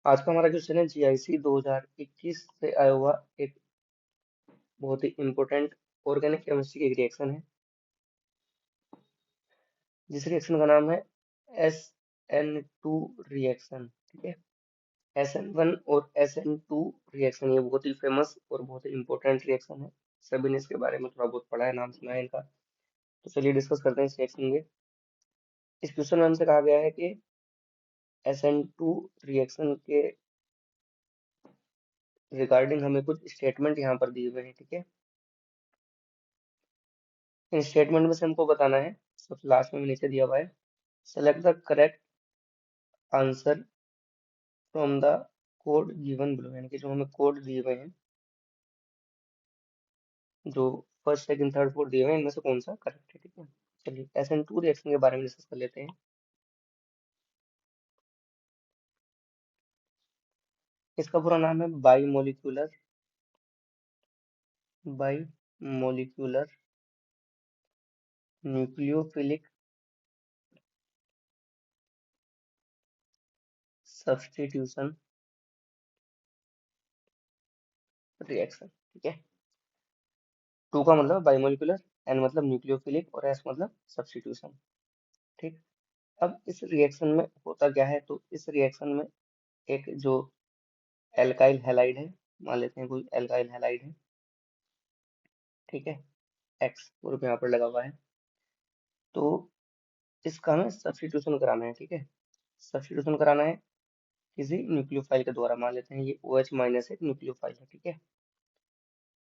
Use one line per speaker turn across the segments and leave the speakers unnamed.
आज का हमारा क्वेश्चन है जीआईसी 2021 से आया हुआ एक बहुत ही इम्पोर्टेंट ऑर्गेनिक केमिस्ट्री की एक रिएक्शन है, जिस रिएक्शन का नाम है SN2 रिएक्शन। ठीक है, SN1 और SN2 रिएक्शन ये बहुत ही फेमस और बहुत ही इम्पोर्टेंट रिएक्शन है। सभी ने इसके बारे में थोड़ा बहुत पढ़ा है, नाम सुना है इनका। तो चलिए डिस्कस करते हैं इस रिएक्शन में। इस क्वेश्चन में हमसे कहा गया है कि SN2 रिएक्शन के रिगार्डिंग हमें कुछ स्टेटमेंट यहाँ पर दिए हुए हैं। ठीक है, इन स्टेटमेंट में से हमको बताना है, सबसे लास्ट में नीचे दिया हुआ है, select the correct answer from the code given below, यानी कि जो हमें कोड दिए हुए हैं, जो फर्स्ट सेकंड थर्ड फोर्थ दिए हुए हैं, इनमें से कौन सा करेक्ट है। ठीक है, चलिए SN2 रिएक्शन के बारे में डिस्कस कर लेते हैं। इसका पूरा नाम है by molecular nucleophilic substitution reaction. ठीक है, टू का मतलब बाइमोलिकुलर, एन मतलब न्यूक्लियोफिलिक और एस मतलब सब्स्टिट्यूशन। ठीक, अब इस रिएक्शन में होता क्या है, तो इस रिएक्शन में एक जो एल्काइल हैलाइड है, मान लेते हैं कोई एल्काइल हैलाइड है। ठीक है, एक्स ग्रुप यहाँ पर लगा हुआ है, तो इसका हमें सब्स्टिट्यूशन कराना है। ठीक है, सब्स्टिट्यूशन कराना है किसी न्यूक्लियोफाइल के द्वारा। मान लेते हैं ये OH माइनस एक न्यूक्लियोफाइल है। ठीक है,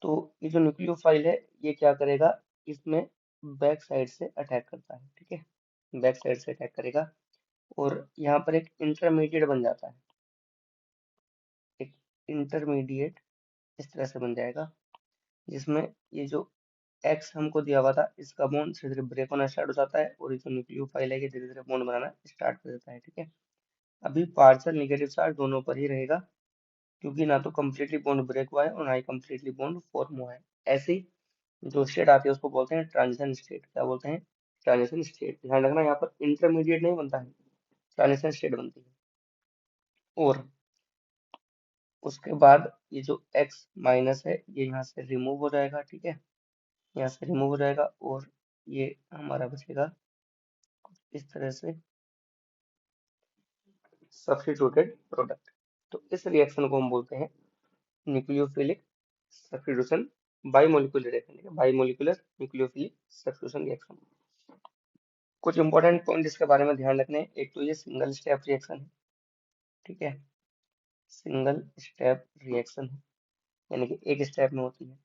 तो ये जो न्यूक्लियोफाइल है ये क्या करेगा, इसमें बैक साइड से अटैक करता है। ठीक है, बैक साइड से अटैक करेगा और यहाँ पर एक इंटरमीडिएट बन जाता है। एक इंटरमीडिएट इस तरह से बन जाएगा, जिसमें ये जो एक्स हमको दिया हुआ था, इसका बॉन्ड धीरे धीरे ब्रेक होना स्टार्ट हो जाता है और ये जो न्यूक्लियोफाइल है ये धीरे धीरे बॉन्ड बनाना स्टार्ट कर देता है। ठीक है, अभी पार्शियल नेगेटिव चार्ज दोनों पर ही रहेगा, क्योंकि ना तो कम्प्लीटली बॉन्ड ब्रेक हुआ है और ना ही कम्प्लीटली बॉन्ड फॉर्म हुआ है। ऐसी जो स्टेट आती है उसको बोलते हैं ट्रांजिशन स्टेट। क्या बोलते हैं? Transition state. ध्यान रखना यहाँ पर इंटरमीडिएट नहीं बनता है, ट्रांजिशन स्टेट बनती है। और उसके बाद ये जो एक्स माइनस है ये यहाँ से रिमूव हो जाएगा। ठीक है, यहाँ से रिमूव हो जाएगा और ये हमारा बचेगा इस तरह से सब्स्टिट्यूटेड प्रोडक्ट। तो इस रिएक्शन को हम बोलते हैं nucleophilic substitution bimolecular reaction. Bimolecular nucleophilic substitution reaction. कुछ इंपॉर्टेंट पॉइंट इसके बारे में ध्यान रखने हैं। एक तो ये सिंगल स्टेप रिएक्शन है। ठीक है, सिंगल स्टेप रिएक्शन है, यानी कि एक स्टेप में होती है।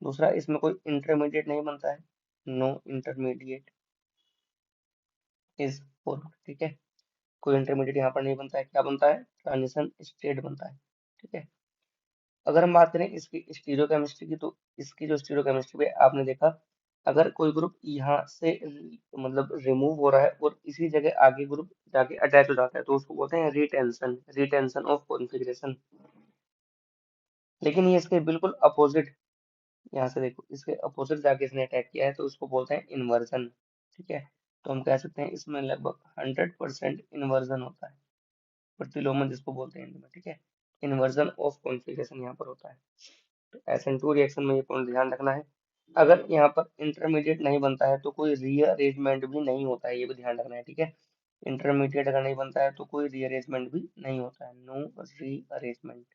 दूसरा, इसमें कोई इंटरमीडिएट नहीं बनता है, नो इंटरमीडिएट इज फॉर्म्ड। ठीक है, कोई इंटरमीडिएट यहाँ पर नहीं बनता है। क्या बनता है? ट्रांजिशन स्टेट बनता है। ठीक है, अगर हम बात करें इसकी स्टीरियोकेमिस्ट्री की, तो इसकी जो स्टीरियोकेमिस्ट्री पे आपने देखा, अगर कोई ग्रुप यहाँ से मतलब रिमूव हो रहा है और इसी जगह आगे ग्रुप जाके अटैच हो जाता है, तो उसको बोलते हैं रिटेंशन, रिटेंशन ऑफ कॉन्फ़िगरेशन। लेकिन ये इसके बिल्कुल अपोजिट, यहाँ से देखो इसके अपोजिट जाके इसने अटैक किया है, तो उसको बोलते हैं इन्वर्जन। ठीक है, तो हम कह सकते हैं इसमें लगभग 100% इन्वर्जन होता है, प्रतिलोमन जिसको बोलते हैं हिंदी में। ठीक है, इन्वर्जन ऑफ कॉन्फ़िगरेशन यहाँ पर होता है। तो SN2 रिएक्शन में ये पॉइंट ध्यान रखना है। अगर यहाँ पर इंटरमीडिएट नहीं बनता है तो कोई रीअरेंजमेंट भी नहीं होता है, ये भी ध्यान रखना है। ठीक है, इंटरमीडिएट अगर नहीं बनता है तो कोई रीअरेंजमेंट भी नहीं होता है, no rearrangement.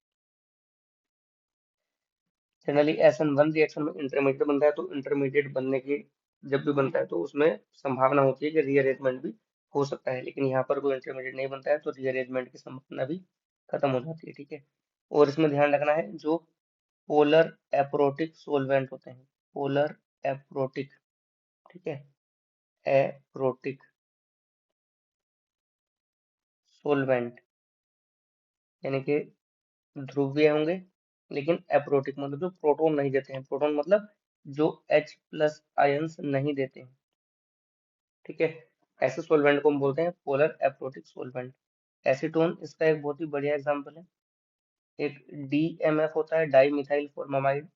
Generally SN1 reaction में इंटरमीडिएट बनता है, तो इंटरमीडिएट बनने की जब भी बनता है तो उसमें संभावना होती है कि रीअरेंजमेंट भी हो सकता है, लेकिन यहाँ पर कोई इंटरमीडिएट नहीं बनता है तो रीअरेंजमेंट की संभावना भी खत्म हो जाती है। ठीक है, और इसमें ध्यान रखना है जो पोलर एप्रोटिक सोलवेंट होते हैं, पोलर एप्रोटिक। ठीक है, एप्रोटिक सोलवेंट, यानी कि ध्रुवीय होंगे लेकिन एप्रोटिक, मतलब जो प्रोटॉन नहीं देते हैं। प्रोटॉन मतलब जो H+ आयंस नहीं देते हैं। ठीक है, ऐसे सोलवेंट को हम बोलते हैं पोलर एप्रोटिक सोलवेंट। एसीटोन इसका एक बहुत ही बढ़िया एग्जांपल है। एक DMF होता है, di methyl formamide,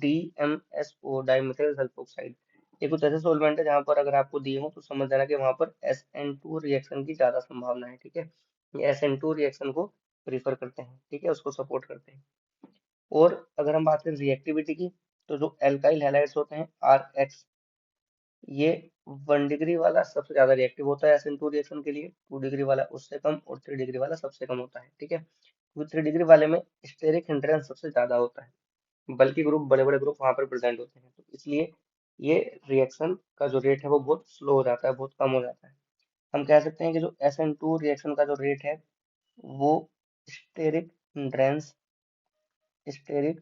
DMSO di methyl sulphoxide. ये कुछ ऐसे सोलवेंट है जहां पर अगर आपको दिए हो तो समझ जाना कि वहां पर SN2 रिएक्शन की ज्यादा संभावना है। ठीक है, ये SN2 रिएक्शन को प्रीफर करते हैं, ठीक है, उसको सपोर्ट करते हैं। और अगर हम बात करें रिएक्टिविटी की, तो जो एल्काइल हैलाइड्स होते हैं RH, ये 1 डिग्री वाला सबसे ज्यादा रिएक्टिव होता है SN2 रिएक्शन के लिए, 2 डिग्री वाला उससे कम, और 3 डिग्री वाला सबसे कम होता है, ठीक है। क्योंकि 3 डिग्री वाले में स्टेरिक हिंड्रेंस सबसे ज्यादा होता है, बल्कि ग्रुप, बड़े बड़े ग्रुप वहां पर प्रेजेंट होते हैं, तो इसलिए ये रिएक्शन का जो रेट है वो बहुत स्लो हो जाता है, बहुत कम हो जाता है। हम कह सकते हैं कि जो SN2 रिएक्शन का जो रेट है वो स्टेरिक हिंड्रेंस स्टेरिक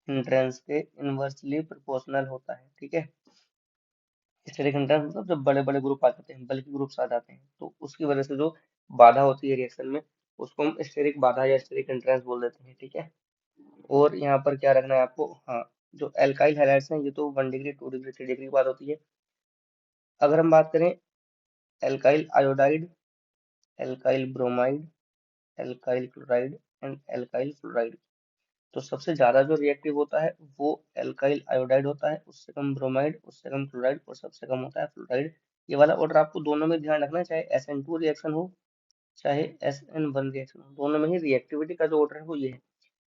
हिंड्रेंस के इनवर्सली प्रोपोर्शनल होता है, ठीक है। स्टेरिक हिंड्रेंस मतलब जब बड़े बड़े ग्रुप आ जाते हैं, बल्कि ग्रुप्स आ जाते हैं, तो उसकी वजह से जो बाधा होती है रिएक्शन में, उसको हम स्टेरिक बाधा या स्टेरिक हिंड्रेंस बोल देते हैं, ठीक है। और यहाँ पर क्या रखना है आपको, हाँ, जो एल्काइल हैलाइड्स हैं ये तो 1 डिग्री, 2 डिग्री, 3 डिग्री की बात होती है। अगर हम बात करें alkyl iodide, alkyl bromide, alkyl chloride and alkyl fluoride, तो सबसे ज्यादा जो रिएक्टिव होता है वो एल्काइल आयोडाइड होता है, उससे कम ब्रोमाइड, उससे कम क्लोराइड, और सबसे कम होता है फ्लोराइड। ये वाला ऑर्डर आपको दोनों में ध्यान रखना है, चाहे SN2 रिएक्शन हो चाहे SN1 रिएक्शन हो, दोनों में ही रिएक्टिविटी का जो ऑर्डर है वो ये है।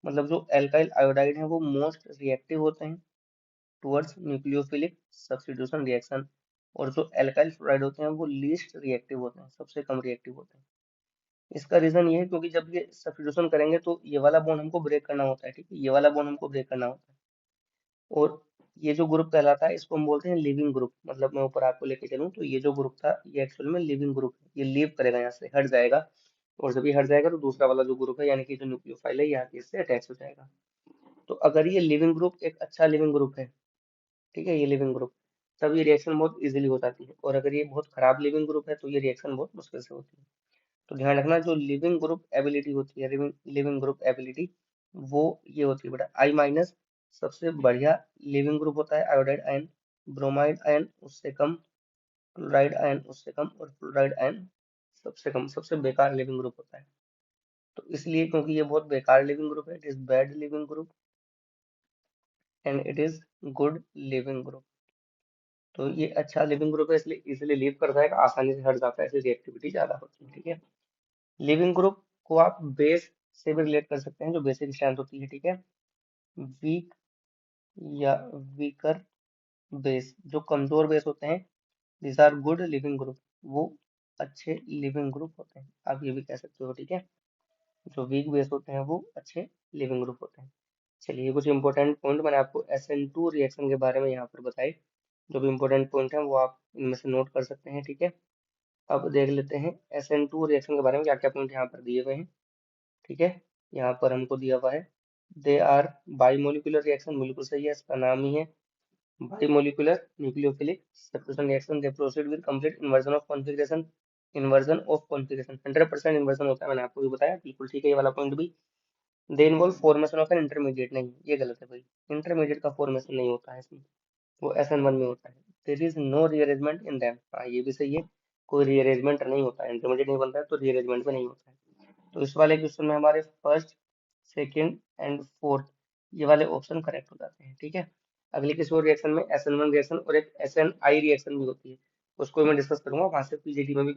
मतलब जो एल्काइल आयोडाइड है वो मोस्ट रिएक्टिव होते हैं टुवर्ड्स न्यूक्लियोफिलिक सब्स्टिट्यूशन रिएक्शन, और जो एल्काइल फ्लोराइड होते हैं वो लीस्ट रिएक्टिव होते हैं, सबसे कम रिएक्टिव होते हैं। इसका रीजन ये है क्योंकि जब ये सब्स्टिट्यूशन करेंगे तो ये वाला बॉन्ड हमको ब्रेक करना होता है, ठीक है, ये वाला बॉन्ड हमको ब्रेक करना होता है। और ये जो ग्रुप कहलाता है इसको हम बोलते हैं लिविंग ग्रुप। मतलब मैं ऊपर आपको लेके चलूं तो ये जो ग्रुप था ये एक्चुअल में लिविंग ग्रुप है, ये लीव करेगा, यहाँ से हट जाएगा, और जब ये हट जाएगा तो दूसरा वाला जो ग्रुप है यानी कि जो न्यूक्लियोफाइल है ये आके इससे अटैच हो जाएगा। तो अगर ये लिविंग ग्रुप एक अच्छा लिविंग ग्रुप है, ठीक है, ये लिविंग ग्रुप, तब ये रिएक्शन बहुत इजीली हो जाती है, और अगर ये बहुत खराब लिविंग ग्रुप है तो ये रिएक्शन बहुत मुश्किल से होती है। तो ध्यान रखना, जो लिविंग ग्रुप एबिलिटी होती है, लिविंग ग्रुप एबिलिटी, वो ये होती है बेटा I-, सबसे बढ़िया लिविंग ग्रुप होता है आयोडाइड आयन, ब्रोमाइड आयन उससे कम, क्लोराइड आयन उससे कम, और फ्लोराइड आयन सबसे कम, सबसे बेकार लिविंग ग्रुप होता है। तो इसलिए क्योंकि ये बहुत बेकार लिविंग ग्रुप है, it is bad leaving group and it is good living group. तो ये अच्छा लिविंग ग्रुप है, इसलिए इजिली लीव कर जाएगा, आसानी से हट जाता है, इसलिए रिएक्टिविटी ज्यादा होती है, ठीक है। लिविंग ग्रुप को आप बेस से भी रिलेट कर सकते हैं, जो बेसिक स्ट्रेंथ होती है, ठीक है। वीक या वीकर बेस, जो कमजोर बेस होते हैं, this are good living group, वो अच्छे लिविंग ग्रुप होते हैं, आप ये भी कह सकते हो, ठीक है। जो वीक बेस होते हैं वो अच्छे लिविंग ग्रुप होते हैं। चलिए, कुछ इंपॉर्टेंट पॉइंट मैंने आपको SN2 रिएक्शन के बारे में यहाँ पर बताए, जो भी इंपॉर्टेंट पॉइंट है वो आप इनमें से नोट कर सकते हैं, ठीक है। अब देख लेते हैं SN2 रिएक्शन के बारे में क्या क्या पॉइंट यहाँ पर दिए हुए हैं, ठीक है। यहाँ पर हमको दिया हुआ है दे आर बाइमोलिकुलर रिएक्शन, बिल्कुल सही है, इसका नाम ही है bimolecular nucleophilic substitution reaction, they proceed with complete inversion of configuration, inversion of configuration 100% inversion होता है, मैंने आपको भी बताया, बिल्कुल ठीक है ये वाला पॉइंट भी। They involve formation of an intermediate, नहीं ये गलत है भाई, इंटरमीडिएट का फॉर्मेशन नहीं होता है इसमें, वो SN1 में होता है। There is no rearrangement in them, हाँ ये भी सही है, कोई रीअरेंजमेंट नहीं होता है, इंटरमीडिएट नहीं बनता है तो रीअरेंजमेंट में नहीं होता है। तो इस वाले क्वेश्चन में हमारे फर्स्ट, सेकंड एंड फोर्थ ये वाले ऑप्शन करेक्ट हो जाते हैं, ठीक है। अगले किसी और रिएक्शन में SN1 रिएक्शन और एक SNI रिएक्शन भी होती है, उसको मैं डिस्कस करूंगा, वहां से PGT में भी